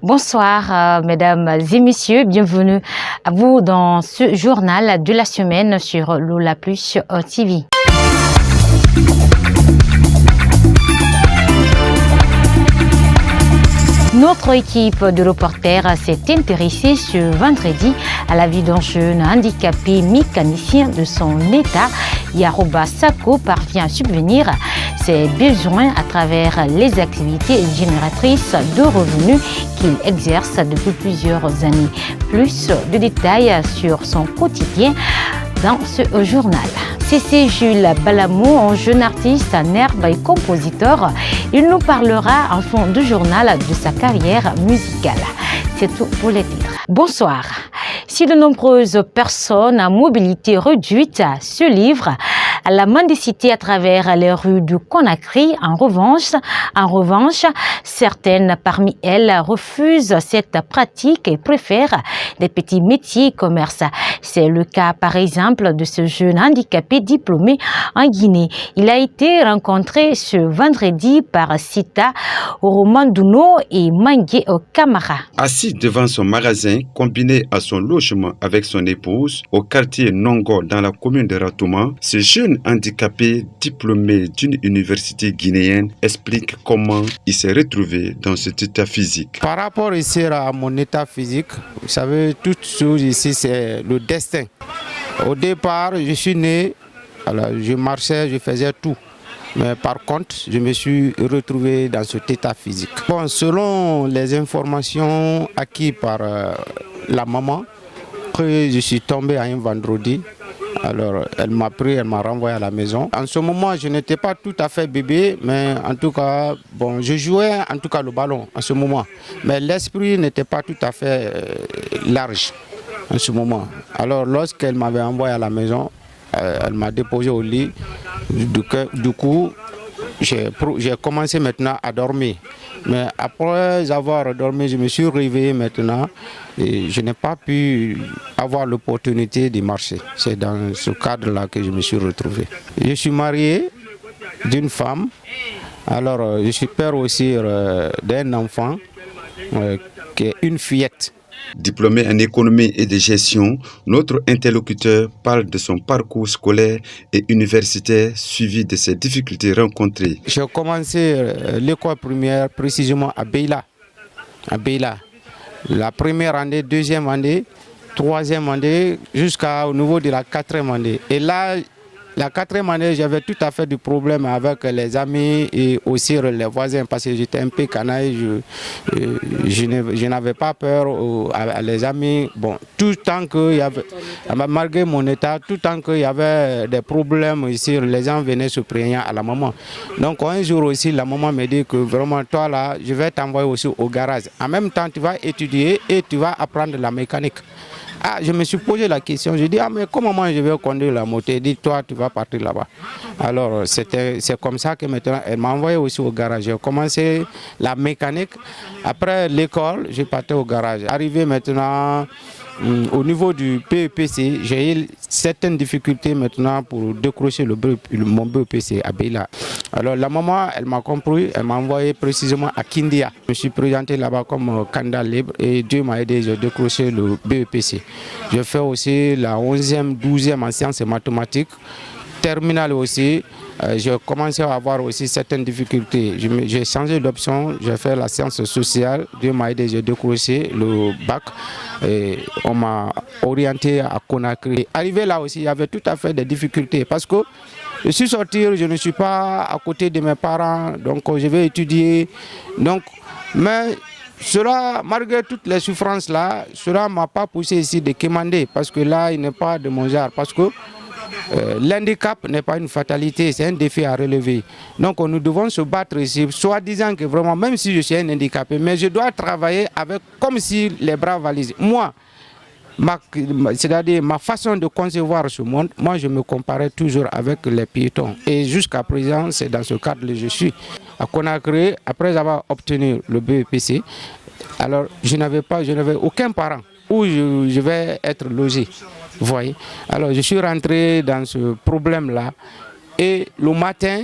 Bonsoir, mesdames et messieurs. Bienvenue à vous dans ce journal de la semaine sur Lola Plus TV. Notre équipe de reporters s'est intéressée ce vendredi à la vie d'un jeune handicapé mécanicien de son état. Yaroba Sako parvient à subvenir ses besoins à travers les activités génératrices de revenus qu'il exerce depuis plusieurs années. Plus de détails sur son quotidien dans ce journal. C'est Jules Balamou, un jeune artiste en herbe et compositeur. Il nous parlera en fond de journal de sa carrière musicale. C'est tout pour les titres. Bonsoir. Si de nombreuses personnes à mobilité réduite se livrent à la mendicité à travers les rues de Conakry, en revanche, certaines parmi elles refusent cette pratique et préfèrent des petits métiers et commerces. C'est le cas par exemple de ce jeune handicapé diplômé en Guinée. Il a été rencontré ce vendredi par Sita Romandouno et Mangué Kamara. Assis devant son magasin, combiné à son logement avec son épouse, au quartier Nongo dans la commune de Ratouma, ce jeune handicapé diplômé d'une université guinéenne explique comment il s'est retrouvé dans cet état physique. Par rapport ici à mon état physique, vous savez, toute chose ici c'est le destin. Au départ, je suis né, alors je marchais, je faisais tout. Mais par contre, je me suis retrouvé dans cet état physique. Bon, selon les informations acquises par la maman, que je suis tombé un vendredi. Alors, elle m'a pris, elle m'a renvoyé à la maison. En ce moment, je n'étais pas tout à fait bébé, mais en tout cas, bon, je jouais en tout cas le ballon en ce moment. Mais l'esprit n'était pas tout à fait large en ce moment. Alors, lorsqu'elle m'avait envoyé à la maison, elle m'a déposé au lit. Du coup, j'ai commencé maintenant à dormir. Mais après avoir dormi, je me suis réveillé maintenant et je n'ai pas pu avoir l'opportunité de marcher. C'est dans ce cadre-là que je me suis retrouvé. Je suis marié d'une femme. Alors, je suis père aussi d'un enfant qui est une fillette. Diplômé en économie et de gestion, notre interlocuteur parle de son parcours scolaire et universitaire suivi de ses difficultés rencontrées. J'ai commencé l'école primaire précisément à Beila. La première année, deuxième année, troisième année, jusqu'au niveau de la quatrième année. Et là, la quatrième année, j'avais tout à fait du problème avec les amis et aussi les voisins parce que j'étais un peu canaille, je n'avais pas peur à les amis. Bon, tout le temps qu'il y avait, malgré mon état, tout le temps qu'il y avait des problèmes ici, les gens venaient se plaindre à la maman. Donc un jour aussi, la maman me dit que vraiment, toi là, je vais t'envoyer aussi au garage. En même temps, tu vas étudier et tu vas apprendre la mécanique. Ah, je me suis posé la question, je dis, ah mais comment moi je vais conduire la moto? Elle dit, toi tu vas partir là-bas. Alors c'est comme ça que maintenant elle m'a envoyé aussi au garage. J'ai commencé la mécanique. Après l'école, j'ai parti au garage. Arrivé maintenant au niveau du BEPC, j'ai eu certaines difficultés maintenant pour décrocher mon BEPC à Beila. Alors la maman, elle m'a compris, elle m'a envoyé précisément à Kindia. Je me suis présenté là-bas comme candidat libre et Dieu m'a aidé, j'ai décroché le BEPC. Je fais aussi la 11e, 12e en sciences et mathématiques. Terminale aussi, j'ai commencé à avoir aussi certaines difficultés. J'ai changé d'option, j'ai fait la science sociale, Dieu m'a aidé, j'ai décroché le bac et on m'a orienté à Conakry. Arrivé là aussi, il y avait tout à fait des difficultés parce que je suis sorti, je ne suis pas à côté de mes parents, donc je vais étudier. Donc, mais cela, malgré toutes les souffrances là, cela ne m'a pas poussé ici de quémander parce que là, il n'est pas de mon genre. Parce que l'handicap n'est pas une fatalité, c'est un défi à relever. Donc nous devons se battre ici, soit disant que vraiment, même si je suis un handicapé, mais je dois travailler avec comme si les bras valises. Moi, c'est-à-dire ma façon de concevoir ce monde, moi je me comparais toujours avec les piétons. Et jusqu'à présent, c'est dans ce cadre que je suis. À Conakry, après avoir obtenu le BEPC, alors je n'avais aucun parent où je vais être logé. Voyez. Alors je suis rentré dans ce problème-là et le matin,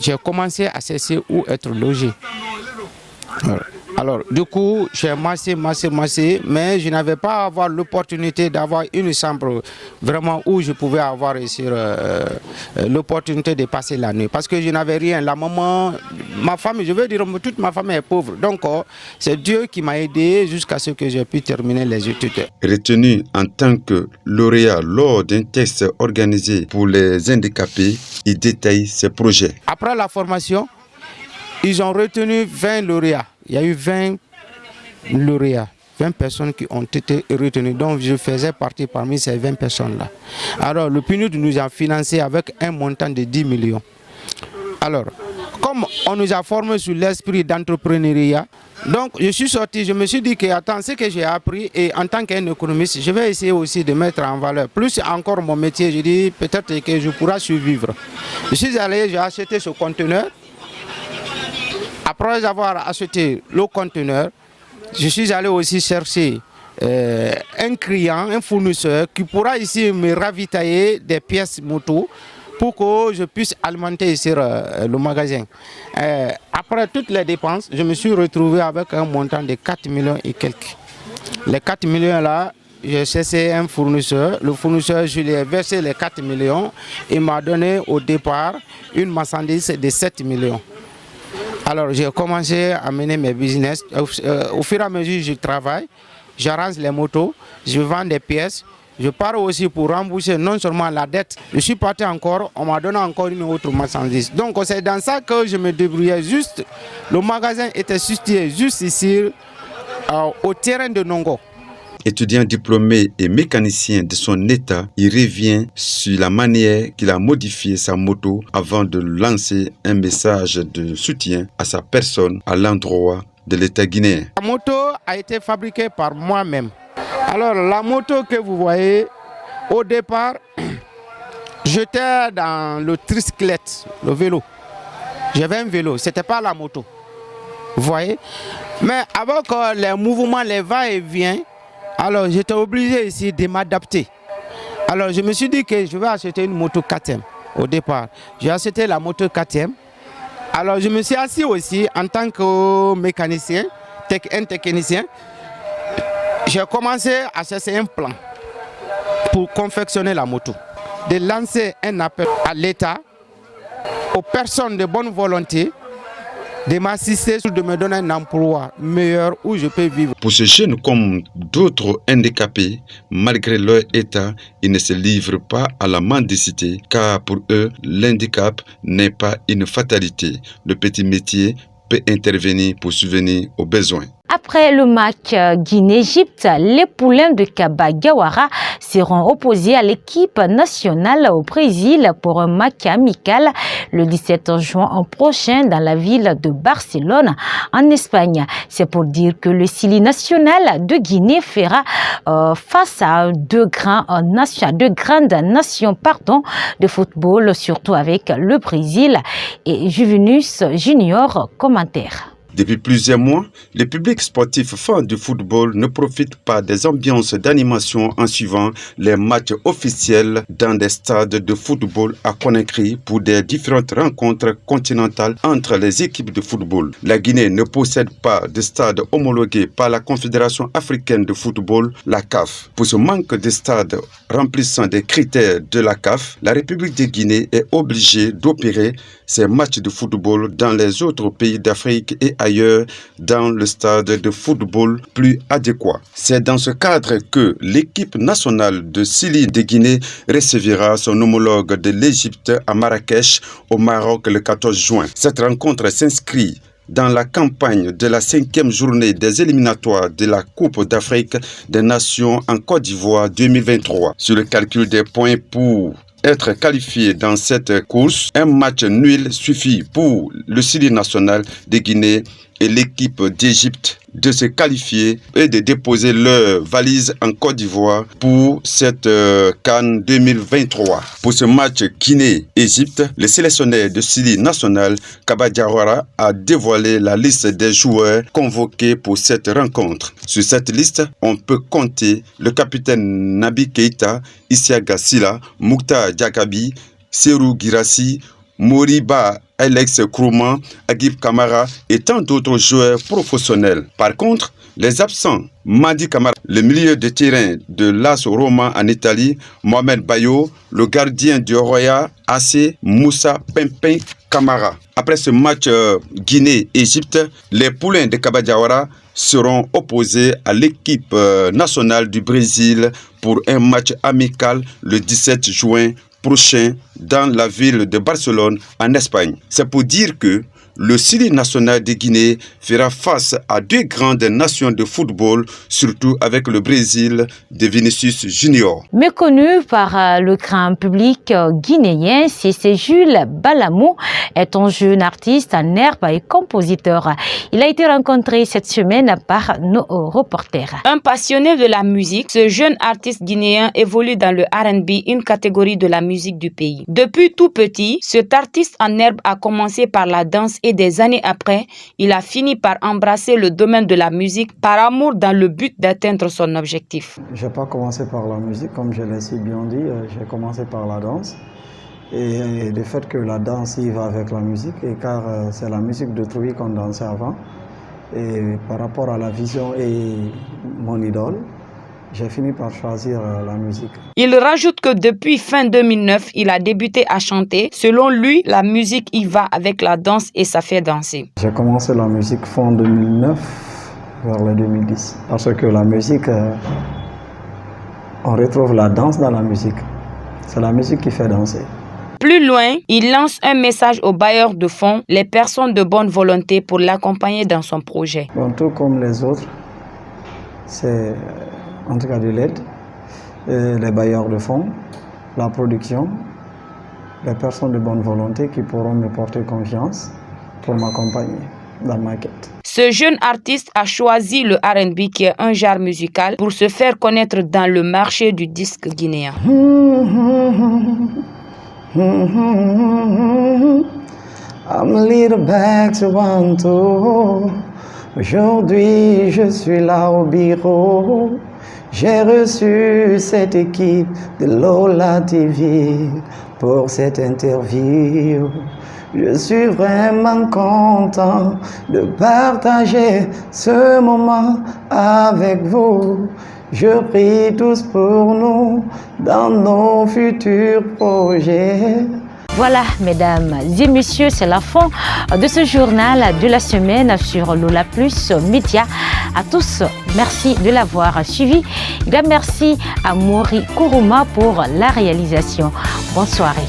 j'ai commencé à chercher où être logé. Alors, du coup, j'ai massé, mais je n'avais pas avoir l'opportunité d'avoir une chambre vraiment où je pouvais avoir l'opportunité de passer la nuit. Parce que je n'avais rien. La maman, ma famille, je veux dire, toute ma famille est pauvre. Donc, c'est Dieu qui m'a aidé jusqu'à ce que j'ai pu terminer les études. Retenu en tant que lauréat lors d'un test organisé pour les handicapés, il détaille ses projets. Après la formation, ils ont retenu 20 lauréats. Il y a eu 20 lauréats, 20 personnes qui ont été retenues. Donc je faisais partie parmi ces 20 personnes-là. Alors le PNUD nous a financé avec un montant de 10 millions. Alors, comme on nous a formés sur l'esprit d'entrepreneuriat, donc je suis sorti, je me suis dit que attends, ce que j'ai appris et en tant qu'un économiste, je vais essayer aussi de mettre en valeur plus encore mon métier. Je dis peut-être que je pourrai survivre. Je suis allé, j'ai acheté ce conteneur. Après avoir acheté le conteneur, je suis allé aussi chercher un client, un fournisseur qui pourra ici me ravitailler des pièces moto pour que je puisse alimenter ici le magasin. Après toutes les dépenses, je me suis retrouvé avec un montant de 4 millions et quelques. Les 4 millions là, j'ai cherché un fournisseur. Le fournisseur, je lui ai versé les 4 millions. Il m'a donné au départ une marchandise de 7 millions. Alors j'ai commencé à mener mes business. Au fur et à mesure, je travaille, j'arrange les motos, je vends des pièces. Je pars aussi pour rembourser non seulement la dette. Je suis parti encore, on m'a donné encore une autre marchandise. Donc c'est dans ça que je me débrouillais juste. Le magasin était situé juste ici, au terrain de Nongo. Étudiant diplômé et mécanicien de son état, il revient sur la manière qu'il a modifié sa moto avant de lancer un message de soutien à sa personne à l'endroit de l'État guinéen. La moto a été fabriquée par moi-même. Alors la moto que vous voyez, au départ, j'étais dans le tricyclette, le vélo. J'avais un vélo, ce n'était pas la moto. Vous voyez? Mais avec les mouvements, les va-et-vient, alors j'étais obligé ici de m'adapter. Alors je me suis dit que je vais acheter une moto KTM au départ. J'ai acheté la moto KTM. Alors je me suis assis aussi en tant que mécanicien, un technicien. J'ai commencé à chercher un plan pour confectionner la moto. De lancer un appel à l'État, aux personnes de bonne volonté, de m'assister, de me donner un emploi meilleur où je peux vivre. Pour ces jeunes comme d'autres handicapés, malgré leur état, ils ne se livrent pas à la mendicité, car pour eux, l'handicap n'est pas une fatalité. Le petit métier peut intervenir pour subvenir aux besoins. Après le match Guinée-Égypte, les poulains de Kaba Gawara seront opposés à l'équipe nationale au Brésil pour un match amical le 17 juin prochain dans la ville de Barcelone, en Espagne. C'est pour dire que le Sili national de Guinée fera face à deux grandes nations de football, surtout avec le Brésil. Et Juvenus Junior, commentaire. Depuis plusieurs mois, le public sportif fan du football ne profite pas des ambiances d'animation en suivant les matchs officiels dans des stades de football à Conakry pour des différentes rencontres continentales entre les équipes de football. La Guinée ne possède pas de stade homologué par la Confédération africaine de football, la CAF. Pour ce manque de stades remplissant des critères de la CAF, la République de Guinée est obligée d'opérer ses matchs de football dans les autres pays d'Afrique et ailleurs dans le stade de football plus adéquat. C'est dans ce cadre que l'équipe nationale de Sili de Guinée recevra son homologue de l'Égypte à Marrakech au Maroc le 14 juin. Cette rencontre s'inscrit dans la campagne de la 5e journée des éliminatoires de la Coupe d'Afrique des Nations en Côte d'Ivoire 2023. Sur le calcul des points pour être qualifié dans cette course, un match nul suffit pour le Sili national de Guinée et l'équipe d'Égypte de se qualifier et de déposer leur valise en Côte d'Ivoire pour cette CAN 2023. Pour ce match Guinée-Égypte, le sélectionneur de Sili national, Kaba Gawara, a dévoilé la liste des joueurs convoqués pour cette rencontre. Sur cette liste, on peut compter le capitaine Nabi Keita, Isiaga Sila, Mouktar Diakabi, Serou Girassi, Moriba, Alex Krouman, Agib Kamara et tant d'autres joueurs professionnels. Par contre, les absents, Madi Kamara, le milieu de terrain de l'AS Roma en Italie, Mohamed Bayo, le gardien du Roya AC, Moussa Pimpin Kamara. Après ce match Guinée-Égypte, les poulains de Kaba Diawara seront opposés à l'équipe nationale du Brésil pour un match amical le 17 juin prochain dans la ville de Barcelone en Espagne. C'est pour dire que le Syrie national de Guinée fera face à deux grandes nations de football, surtout avec le Brésil de Vinicius Junior. Méconnu par le grand public guinéen, c'est Jules Balamou, est un jeune artiste en herbe et compositeur. Il a été rencontré cette semaine par nos reporters. Un passionné de la musique, ce jeune artiste guinéen évolue dans le R&B, une catégorie de la musique du pays. Depuis tout petit, cet artiste en herbe a commencé par la danse et des années après, il a fini par embrasser le domaine de la musique par amour dans le but d'atteindre son objectif. Je n'ai pas commencé par la musique, comme je l'ai si bien dit, j'ai commencé par la danse. Et le fait que la danse y va avec la musique, et car c'est la musique d'autrui qu'on dansait avant. Et par rapport à la vision et mon idole, j'ai fini par choisir la musique. Il rajoute que depuis fin 2009, il a débuté à chanter. Selon lui, la musique y va avec la danse et ça fait danser. J'ai commencé la musique fin 2009 vers le 2010. Parce que la musique, on retrouve la danse dans la musique. C'est la musique qui fait danser. Plus loin, il lance un message aux bailleurs de fonds, les personnes de bonne volonté pour l'accompagner dans son projet. Bon, tout comme les autres, c'est en tout cas de l'aide, les bailleurs de fonds, la production, les personnes de bonne volonté qui pourront me porter confiance pour m'accompagner dans ma quête. Ce jeune artiste a choisi le R&B qui est un genre musical pour se faire connaître dans le marché du disque guinéen. I'm a little back to Toronto. Aujourd'hui, je suis là au bureau. J'ai reçu cette équipe de Lola TV pour cette interview. Je suis vraiment content de partager ce moment avec vous. Je prie tous pour nous dans nos futurs projets. Voilà, mesdames et messieurs, c'est la fin de ce journal de la semaine sur Lola Plus Média. À tous, merci de l'avoir suivi. Grand merci à Mori Kourouma pour la réalisation. Bonne soirée.